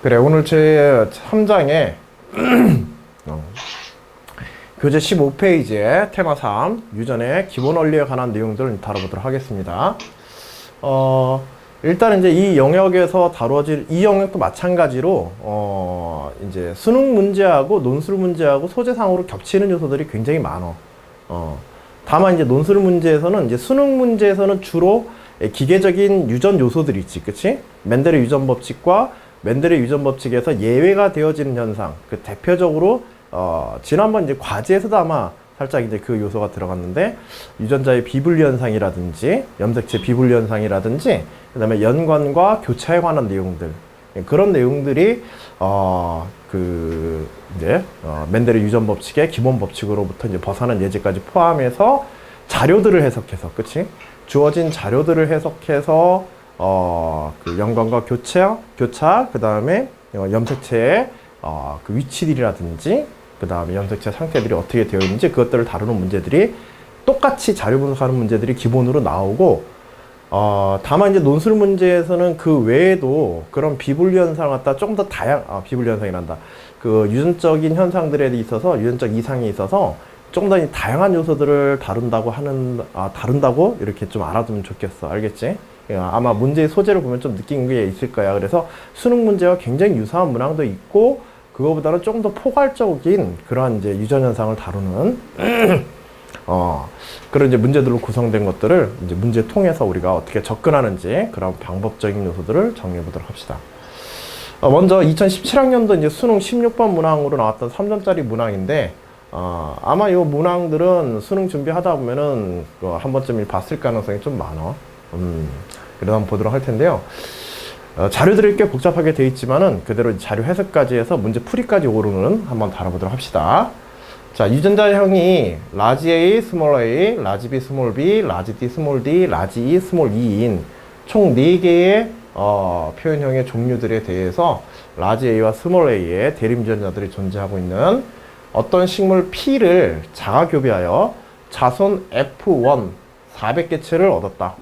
그래, 오늘 제 3장에 교재 15페이지에 테마 3 유전의 기본 원리에 관한 내용들을 다뤄보도록 하겠습니다. 일단 이제 이 영역에서 다뤄질 이 영역도 마찬가지로 이제 수능 문제하고 논술 문제하고 소재상으로 겹치는 요소들이 굉장히 많아. 다만 이제 논술 문제에서는 이제 수능 문제에서는 주로 기계적인 유전 요소들이 있지, 그치? 멘델의 유전 법칙과 멘델의 유전 법칙에서 예외가 되어지는 현상, 그 대표적으로 지난번 이제 과제에서도 아마 살짝 이제 그 요소가 들어갔는데 유전자의 비분리 현상이라든지 염색체 비분리 현상이라든지 그다음에 연관과 교차에 관한 내용들, 그런 내용들이 이제 멘델의 유전 법칙의 기본 법칙으로부터 이제 벗어난 예제까지 포함해서 자료들을 해석해서, 그치? 주어진 자료들을 해석해서 그 연관과 교차, 그 다음에 염색체의 그 위치들이라든지, 그 다음에 염색체 상태들이 어떻게 되어 있는지 그것들을 다루는 문제들이 똑같이 자료 분석하는 문제들이 기본으로 나오고, 다만 이제 논술 문제에서는 그 외에도 그런 비분리 현상을 갖다 조금 더 비분리 현상이란다. 그 유전적인 현상들에 있어서, 유전적 이상에 있어서 조금 더 다양한 요소들을 다룬다고 이렇게 좀 알아두면 좋겠어. 알겠지? 아마 문제의 소재를 보면 좀 느낀 게 있을 거야. 그래서 수능 문제와 굉장히 유사한 문항도 있고, 그거보다는 조금 더 포괄적인 그러한 이제 유전 현상을 다루는 그런 이제 문제들로 구성된 것들을 이제 문제 통해서 우리가 어떻게 접근하는지 그런 방법적인 요소들을 정리해 보도록 합시다. 먼저 2017학년도 이제 수능 16번 문항으로 나왔던 3점짜리 문항인데, 아마 이 문항들은 수능 준비하다 보면은 한 번쯤 봤을 가능성이 좀 많아. 그래서 한번 보도록 할 텐데요. 자료들이 꽤 복잡하게 되어 있지만은 그대로 자료 해석까지 해서 문제 풀이까지 오르는 한번 다뤄보도록 합시다. 자, 유전자형이 라지 A, 스몰 a, 라지 B, 스몰 b, 라지 D, 스몰 d, 라지 E, 스몰 e인 총 4개의 표현형의 종류들에 대해서 라지 A와 스몰 a의 대립 유전자들이 존재하고 있는 어떤 식물 P를 자가교배하여 자손 F1 400개체를 얻었다.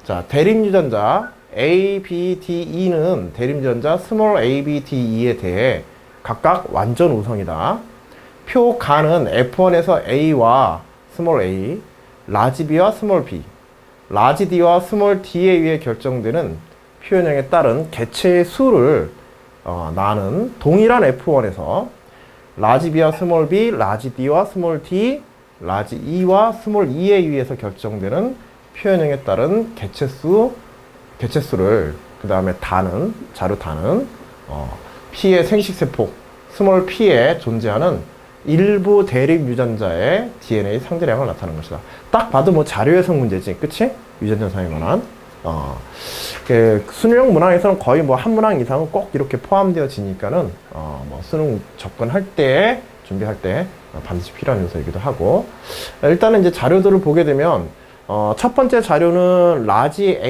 자, 대립 유전자 A, B, D, E는 대립 유전자 스몰 a, B, D, E에 대해 각각 완전 우성이다. 표 가는 F1에서 A와 스몰 a, 라지 B와 스몰 b, 라지 D와 스몰 d에 의해 결정되는 표현형에 따른 개체의 수를 나는 동일한 F1에서 라지 B와 스몰 b, 라지 D와 스몰 d, 라지 E와 스몰 e에 의해서 결정되는 표현형에 따른 개체수를 그 다음에 자료 다는 P의 생식세포 스몰 p에 존재하는 일부 대립 유전자의 DNA 상대량을 나타내는 것이다. 딱 봐도 뭐 자료 해석 문제지, 그치? 유전자상에 관한. 수능 문항에서는 거의 뭐 한 문항 이상은 꼭 이렇게 포함되어지니까는 뭐 수능 접근할 때, 준비할 때 반드시 필요한 요소이기도 하고. 일단은 이제 자료들을 보게 되면 첫 번째 자료는 라지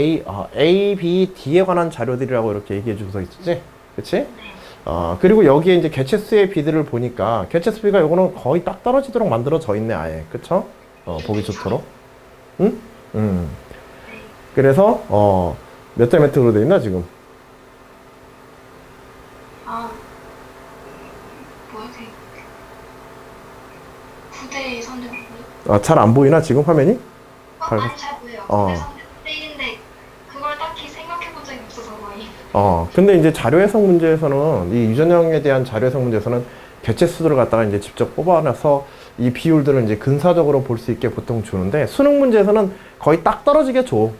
A, B, D에 관한 자료들이라고 이렇게 얘기해 주고서 있지, 그치? 그리고 여기에 이제 개체수의 비들을 보니까 개체수 비가 요거는 거의 딱 떨어지도록 만들어져 있네, 아예. 그쵸? 보기 좋도록. 응? 그래서, 몇 대 몇으로 돼 있나, 지금? 뭐야, 9대 3대 잘 안 보이나, 지금 화면이? 아니, 잘 보여요. 9대 3대 1인데 그걸 딱히 생각해본 적이 없어서 거의. 근데 이제 자료 해석 문제에서는, 이 유전형에 대한 자료 해석 문제에서는 개체수들을 갖다가 이제 직접 뽑아내서 이 비율들을 이제 근사적으로 볼 수 있게 보통 주는데, 수능 문제에서는 거의 딱 떨어지게 줘.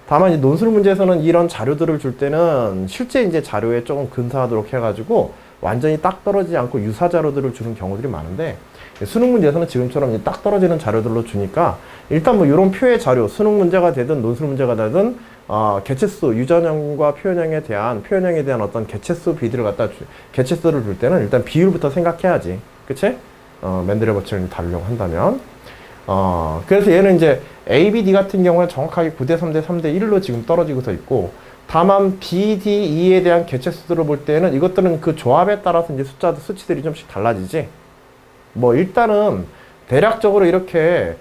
다만 이제 논술 문제에서는 이런 자료들을 줄 때는 실제 이제 자료에 조금 근사하도록 해가지고 완전히 딱 떨어지지 않고 유사 자료들을 주는 경우들이 많은데, 수능 문제에서는 지금처럼 이제 딱 떨어지는 자료들로 주니까 일단 뭐 이런 표의 자료, 수능 문제가 되든 논술 문제가 되든 개체수, 유전형과 표현형에 대한 어떤 개체수 비들을 개체수를 줄 때는 일단 비율부터 생각해야지. 그치? 멘델의 법칙을 다루려고 한다면. 그래서 얘는 이제 A, B, D 같은 경우는 정확하게 9대 3대 3대 1로 지금 떨어지고서 있고, 다만 B, D, E에 대한 개체수들을 볼 때는 이것들은 그 조합에 따라서 이제 수치들이 좀씩 달라지지. 뭐 일단은 대략적으로 이렇게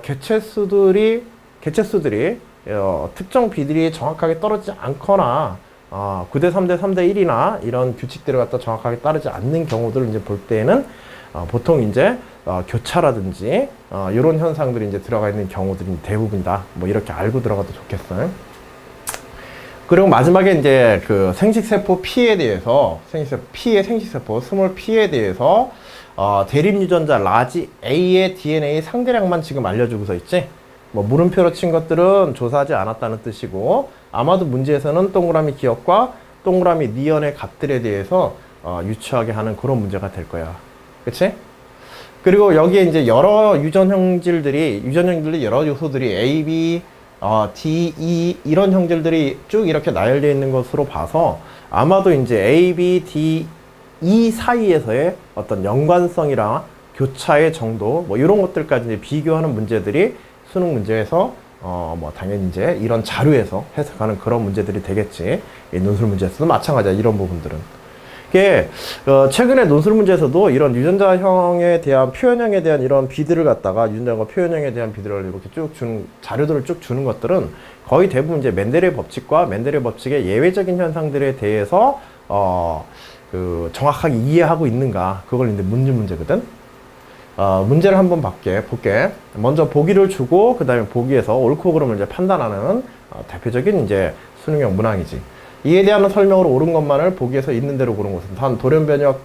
개체수들이 특정 비들이 정확하게 떨어지지 않거나 9대 3대 3대 1이나 이런 규칙들을 갖다 정확하게 따르지 않는 경우들을 이제 볼 때에는 보통 이제 교차라든지 이런 현상들이 이제 들어가 있는 경우들이 대부분이다. 뭐 이렇게 알고 들어가도 좋겠어요. 그리고 마지막에 이제 그 생식세포 P에 대해서 생식세포 스몰 P에 대해서 대립 유전자 라지 A의 DNA 상대량만 지금 알려주고서 있지. 뭐 물음표로 친 것들은 조사하지 않았다는 뜻이고, 아마도 문제에서는 동그라미 기억과 동그라미 니은의 값들에 대해서 유추하게 하는 그런 문제가 될 거야. 그치? 그리고 여기에 이제 여러 유전 형질들이 여러 요소들이 A, B, D, E 이런 형질들이 쭉 이렇게 나열되어 있는 것으로 봐서 아마도 이제 A, B, D, E 사이에서의 어떤 연관성이랑 교차의 정도 뭐 이런 것들까지 이제 비교하는 문제들이 수능 문제에서 뭐 당연히 이제 이런 자료에서 해석하는 그런 문제들이 되겠지. 이 논술 문제에서도 마찬가지야. 이런 부분들은. 이게 최근에 논술 문제에서도 이런 유전자형에 대한 표현형에 대한 이런 비들을 갖다가 유전자과 표현형에 대한 비들을 이렇게 쭉 주는 자료들을 쭉 주는 것들은 거의 대부분 이제 멘델의 법칙과 멘델의 법칙의 예외적인 현상들에 대해서 그 정확하게 이해하고 있는가, 그걸 이제 묻는 문제거든. 문제를 한번 볼게. 먼저 보기를 주고 그 다음에 보기에서 옳고 그름을 이제 판단하는 대표적인 이제 수능형 문항이지. 이에 대한 설명으로 옳은 것만을 보기에서 있는 대로 고른 것은 단 돌연변이와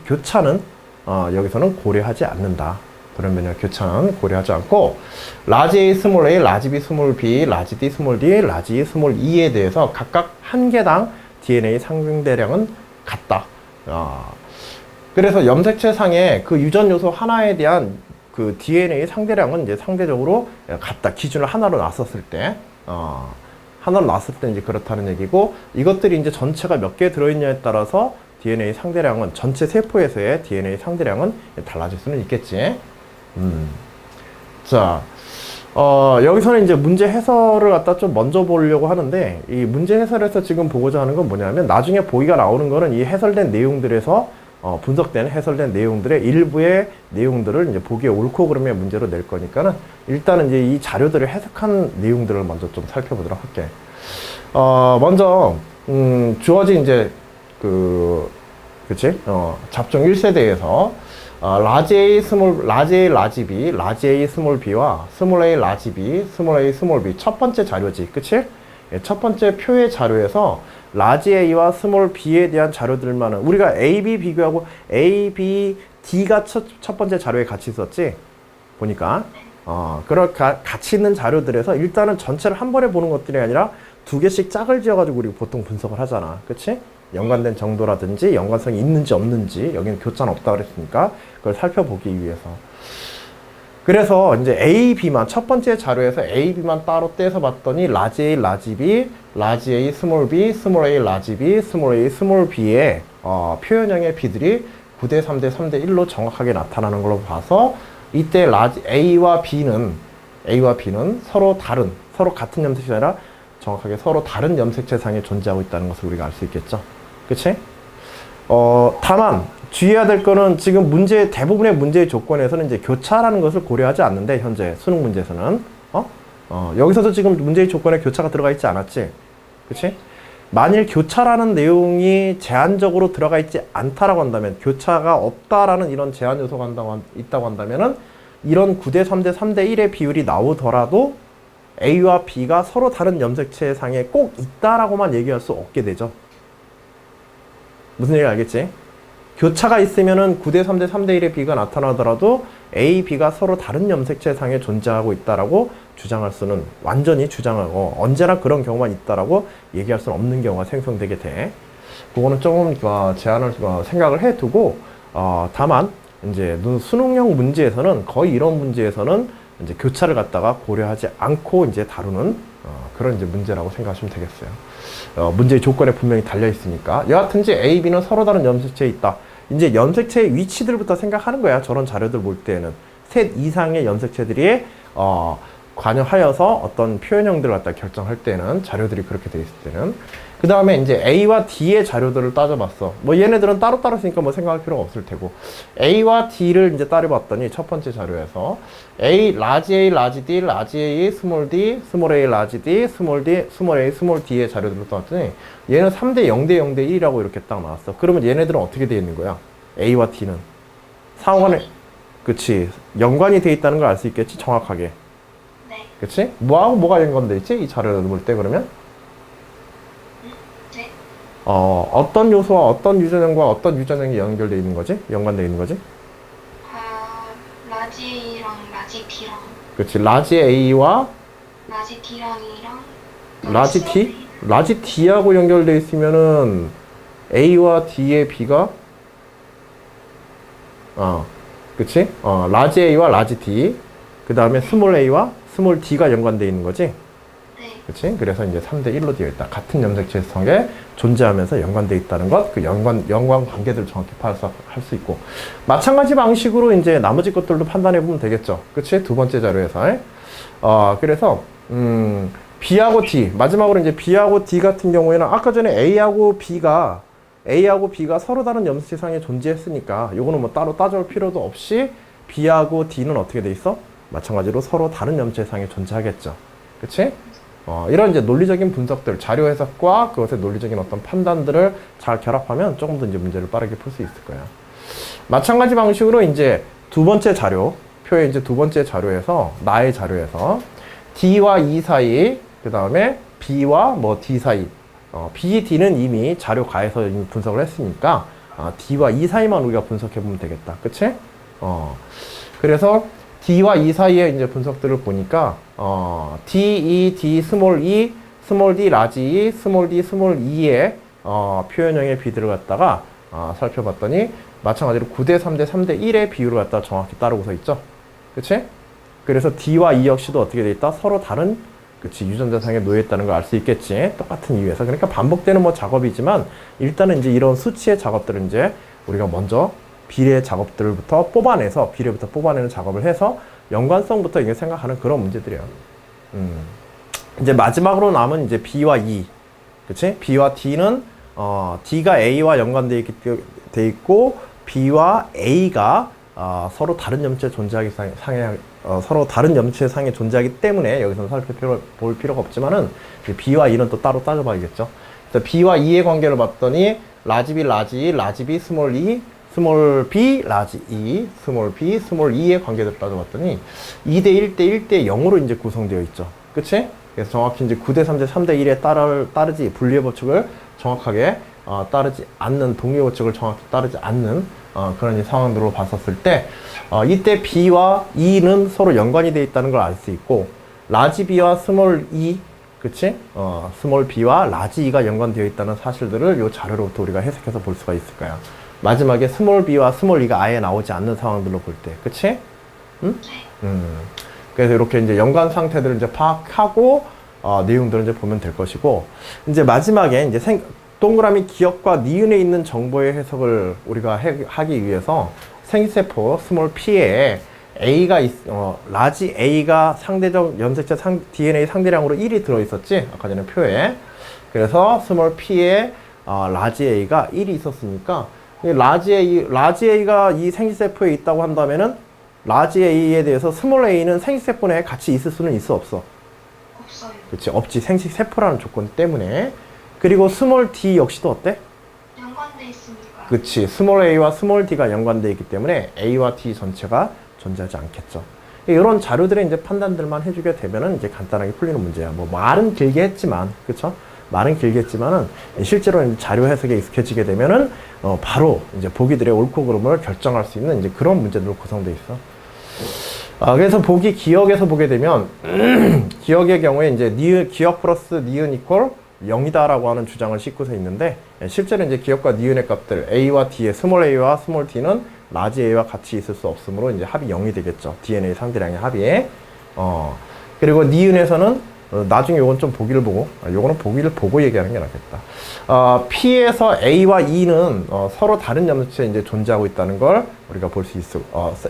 교차는 여기서는 고려하지 않는다. 돌연변이와 교차는 고려하지 않고 라지 A, 스몰 a, 라지 B, 스몰 b, 라지 D, 스몰 d, 라지 E, 스몰 e에 대해서 각각 한 개당 DNA 상승대량은 같다. 그래서 염색체상의 그 유전 요소 하나에 대한 그 DNA 상대량은 이제 상대적으로 같다. 기준을 하나로 놨었을 때, 하나로 놨을 때 이제 그렇다는 얘기고, 이것들이 이제 전체가 몇 개 들어있냐에 따라서 DNA 상대량은 전체 세포에서의 DNA 상대량은 달라질 수는 있겠지. 자, 여기서는 이제 문제 해설을 갖다 좀 먼저 보려고 하는데, 이 문제 해설에서 지금 보고자 하는 건 뭐냐면, 나중에 보기가 나오는 거는 이 해설된 내용들에서 분석된 해설된 내용들의 일부의 내용들을 이제 보기에 옳고 그름의 문제로 낼 거니까는 일단은 이제 이 자료들을 해석한 내용들을 먼저 좀 살펴보도록 할게. 먼저 주어진 이제 잡종 1세대에서 라지 A, 라지 A, 라지 B, 라지 A, 스몰 B와 스몰 A, 라지 B, 스몰 A, 스몰 B 첫 번째 자료지, 그치? 첫 번째 표의 자료에서 라지 A와 스몰 B에 대한 자료들만은 우리가 A, B 비교하고 A, B, D가 첫 번째 자료에 같이 있었지? 보니까 그런 같이 있는 자료들에서 일단은 전체를 한 번에 보는 것들이 아니라 두 개씩 짝을 지어가지고 우리 보통 분석을 하잖아. 그치? 연관된 정도라든지 연관성이 있는지 없는지, 여기는 교차는 없다 그랬으니까 그걸 살펴보기 위해서. 그래서 이제 A, B만 첫 번째 자료에서 A, B만 따로 떼서 봤더니 라지 A, 라지 B, 라지 A, 스몰 B, 스몰 A, 라지 B, 스몰 A, 스몰 B의 표현형의 B들이 9대 3대 3대 1로 정확하게 나타나는 걸로 봐서 이때 라지 A와 B는 서로 같은 염색체가 아니라 정확하게 서로 다른 염색체상에 존재하고 있다는 것을 우리가 알 수 있겠죠. 그치? 다만 주의해야 될 거는 지금 대부분의 문제의 조건에서는 이제 교차라는 것을 고려하지 않는데, 현재 수능 문제에서는 여기서도 지금 문제의 조건에 교차가 들어가 있지 않았지. 그치? 만일 교차라는 내용이 제한적으로 들어가 있지 않다라고 한다면, 교차가 없다라는 이런 제한 요소가 있다고 한다면은 이런 9대 3대 3대 1의 비율이 나오더라도 A와 B가 서로 다른 염색체 상에 꼭 있다라고만 얘기할 수 없게 되죠. 무슨 얘기 알겠지? 교차가 있으면은 9대 3대 3대 1의 B가 나타나더라도 A, B가 서로 다른 염색체 상에 존재하고 있다라고 주장할 수는, 완전히 주장하고 언제나 그런 경우만 있다라고 얘기할 수는 없는 경우가 생성되게 돼. 그거는 조금 제한을 생각을 해두고, 다만 이제 수능형 문제에서는 거의 이런 문제에서는 이제 교차를 갖다가 고려하지 않고 이제 다루는 그런 이제 문제라고 생각하시면 되겠어요. 문제의 조건에 분명히 달려 있으니까. 여하튼지 A, B는 서로 다른 염색체에 있다. 이제 염색체의 위치들부터 생각하는 거야. 저런 자료들 볼 때는 셋 이상의 염색체들이 관여하여서 어떤 표현형들을 갖다 결정할 때는 자료들이 그렇게 돼 있을 때는 그 다음에 이제 A와 D의 자료들을 따져봤어. 뭐 얘네들은 따로따로 쓰니까 뭐 생각할 필요가 없을 테고 A와 D를 이제 따져봤더니 첫 번째 자료에서 A, 라지 A, 라지 D, 라지 A, 스몰 D, 스몰 A, 라지 D, 스몰 D, 스몰 A, 스몰 D의 자료들을 따봤더니 얘는 3대 0대 0대 1이라고 이렇게 딱 나왔어. 그러면 얘네들은 어떻게 되어 있는 거야? A와 D는 상호간에 그치 연관이 돼 있다는 걸 알 수 있겠지 정확하게. 네. 그치? 뭐하고 뭐가 연관돼 있지? 이 자료를 볼 때 그러면 네. 어떤 요소와 어떤 유전형과 어떤 유전형이 연결돼 있는 거지? 연관돼 있는 거지? 라지 A랑 라지 D랑 그치 라지 A와 라지 D랑이랑 라지 D? 라지 D하고 연결돼 있으면은 A와 D의 B가 그치? 라지 A와 라지 D 그 다음에 스몰 A와 스몰 D가 연관돼 있는 거지? 네. 그치? 그래서 이제 3대 1로 되어 있다. 같은 염색체 성에 존재하면서 연관돼 있다는 것, 그 연관 관계들을 정확히 파악할 수 있고. 마찬가지 방식으로 이제 나머지 것들도 판단해 보면 되겠죠. 그치? 두 번째 자료에서. 그래서, B하고 D, 마지막으로 이제 B하고 D 같은 경우에는 아까 전에 A하고 B가 서로 다른 염색체상에 존재했으니까 요거는 뭐 따로 따져볼 필요도 없이 B하고 D는 어떻게 돼 있어? 마찬가지로 서로 다른 염색체상에 존재하겠죠. 그치? 이런 이제 논리적인 분석들, 자료 해석과 그것의 논리적인 어떤 판단들을 잘 결합하면 조금 더 이제 문제를 빠르게 풀 수 있을 거야. 마찬가지 방식으로 이제 두 번째 자료, 표의 이제 두 번째 자료에서, 나의 자료에서 D와 E 사이, 그 다음에 B와 뭐 D 사이, B, D는 이미 자료 가에서 이미 분석을 했으니까, D와 E 사이만 우리가 분석해 보면 되겠다. 그치? 그래서 D와 E 사이의 이제 분석들을 보니까, D, E, D, 스몰 E, 스몰 D, 라지 E, 스몰 D, 스몰 E의, 표현형의 비들을 갖다가, 살펴봤더니, 마찬가지로 9대 3대 3대 1의 비율을 갖다가 정확히 따르고서 있죠. 그치? 그래서 D와 E 역시도 어떻게 돼 있다? 서로 다른, 그치, 유전자상에 놓여 있다는 걸 알 수 있겠지. 똑같은 이유에서. 그러니까 반복되는 뭐 작업이지만, 일단은 이제 이런 수치의 작업들은 이제 우리가 먼저 비례 작업들부터 뽑아내서 비례부터 뽑아내는 작업을 해서 연관성부터 이게 생각하는 그런 문제들이야. 이제 마지막으로 남은 이제 B와 E, 그치? B와 D는 D가 A와 연관돼 있고 B와 A가 서로 다른 염체 존재하기 서로 다른 염체 상에 존재하기 때문에 여기서는 살펴볼 필요가 없지만은 B와 E는 또 따로 따져봐야겠죠. 그래서 B와 E의 관계를 봤더니 라지 B, 라지 E, 라지 B, 스몰 E, 스몰 b, 라지 e, 스몰 b, 스몰 e의 관계를 따져봤더니 2대 1대 1대 0으로 이제 구성되어 있죠. 그치? 그래서 정확히 이제 9대 3대 3대 1에 따르지, 분리의 법칙을 정확하게 따르지 않는, 동리의 법칙을 정확히 따르지 않는 그런 상황들로 봤었을 때 이때 b와 e는 서로 연관이 되어 있다는 걸 알 수 있고 라지 b와 스몰 e, 그치? 스몰 b와 라지 e가 연관되어 있다는 사실들을 이 자료로부터 우리가 해석해서 볼 수가 있을 거야. 마지막에 스몰 b와 스몰 e가 아예 나오지 않는 상황들로 볼 때, 그치? 응? 그래서 이렇게 이제 연관 상태들을 이제 파악하고, 내용들을 이제 보면 될 것이고, 이제 마지막에 이제 동그라미 기억과 니은에 있는 정보의 해석을 우리가 하기 위해서 생기세포 스몰 p에 A가 라지 A가 상대적 염색체 DNA 상대량으로 1이 들어있었지? 아까 전에 표에. 그래서 스몰 p에 라지 A가 1이 있었으니까 라지 A가 이 생기세포에 있다고 한다면은 라지 A에 대해서 스몰 A는 생기세포 내에 같이 있을 수는 있어 없어? 없어요. 그렇지, 없지. 생기세포라는 조건 때문에. 그리고 스몰 D 역시도 어때? 연관돼 있으니까. 그렇지. 스몰 A와 스몰 D가 연관되어 있기 때문에 A와 D 전체가 존재하지 않겠죠. 이런 자료들의 이제 판단들만 해주게 되면은 이제 간단하게 풀리는 문제야. 뭐 말은 길게 했지만, 그렇죠? 말은 길게 했지만은 실제로 자료 해석에 익숙해지게 되면은 바로 이제 보기들의 옳고 그름을 결정할 수 있는 이제 그런 문제들로 구성되어 있어. 그래서 보기 기억에서 보게 되면 기억의 경우에 이제 기억 플러스 니은 이퀄 0이다라고 하는 주장을 싣고서 있는데 실제로 이제 기억과 니은의 값들 A와 D의 스몰 A와 스몰 D는 라지 A와 같이 있을 수 없으므로 이제 합이 0이 되겠죠. DNA 상대량의 합이. 그리고 니은에서는 나중에 요건 좀 보기를 보고, 요거는 보기를 보고 얘기하는 게 낫겠다. P에서 A와 E는 서로 다른 염체에 이제 존재하고 있다는 걸 우리가 볼 수 있어.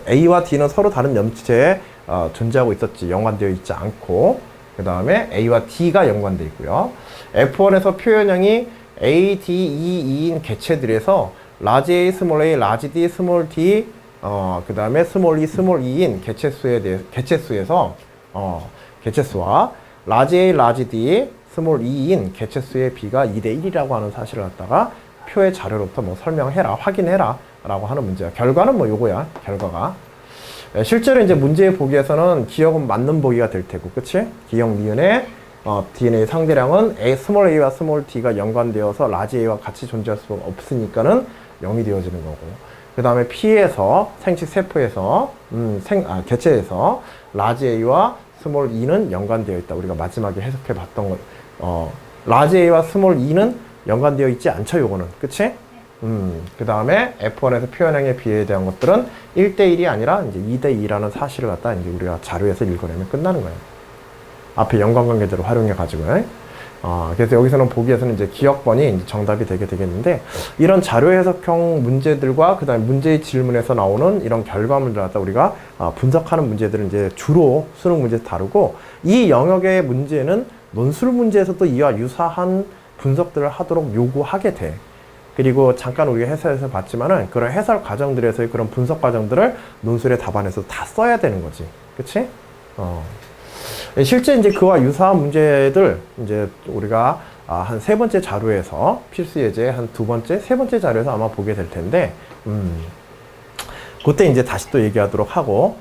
A와 D는 서로 다른 염체에 존재하고 있었지. 연관되어 있지 않고. 그 다음에 A와 D가 연관되어 있고요. F1에서 표현형이 A, D, E, E인 개체들에서 large A, small a, large D, small d, 그 다음에 small e, small e인 개체수에서, 개체수와 large A, large D, small e인 개체수의 비가 2대 1이라고 하는 사실을 갖다가 표의 자료로부터 뭐 설명해라, 확인해라 라고 하는 문제야. 결과는 뭐 요거야, 결과가. 실제로 이제 문제의 보기에서는 기억은 맞는 보기가 될 테고, 그치? 기억 니은의 DNA 상대량은 small a와 small d가 연관되어서 large a와 같이 존재할 수 없으니까는 0이 되어지는 거고. 그 다음에 P에서, 생식 세포에서, 개체에서 large a와 small e는 연관되어 있다. 우리가 마지막에 해석해 봤던 것, large a와 small e는 연관되어 있지 않죠, 요거는. 그치? 그 다음에 F1에서 표현형의 비에 대한 것들은 1대1이 아니라 이제 2대2라는 사실을 갖다 이제 우리가 자료에서 읽어내면 끝나는 거예요. 앞에 연관관계들을 활용해가지고. 그래서 여기서는 보기에서는 이제 기억번이 이제 정답이 되게 되겠는데, 이런 자료 해석형 문제들과 그 다음에 문제의 질문에서 나오는 이런 결과물들 갖다 우리가 분석하는 문제들은 이제 주로 수능 문제에서 다루고, 이 영역의 문제는 논술 문제에서도 이와 유사한 분석들을 하도록 요구하게 돼. 그리고 잠깐 우리가 해설에서 봤지만은 그런 해설 과정들에서의 그런 분석 과정들을 논술의 답안에서 다 써야 되는 거지. 그치? 실제 이제 그와 유사한 문제들, 이제 우리가 한 3번째 자료에서, 필수 예제 한 2번째, 3번째 자료에서 아마 보게 될 텐데, 그때 이제 다시 또 얘기하도록 하고,